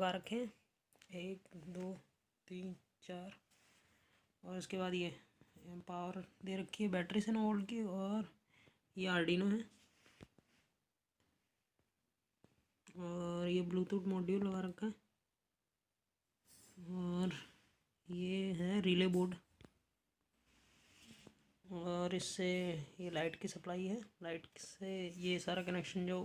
लगा रखे हैं, 1 2 3 4। और उसके बाद ये पावर दे रखी है बैटरी से 9 वोल्ट की। और ये आर्डिनो है और ये ब्लूटूथ मॉड्यूल लगा रखा है। और ये है रिले बोर्ड और इससे ये लाइट की सप्लाई है। लाइट से ये सारा कनेक्शन जो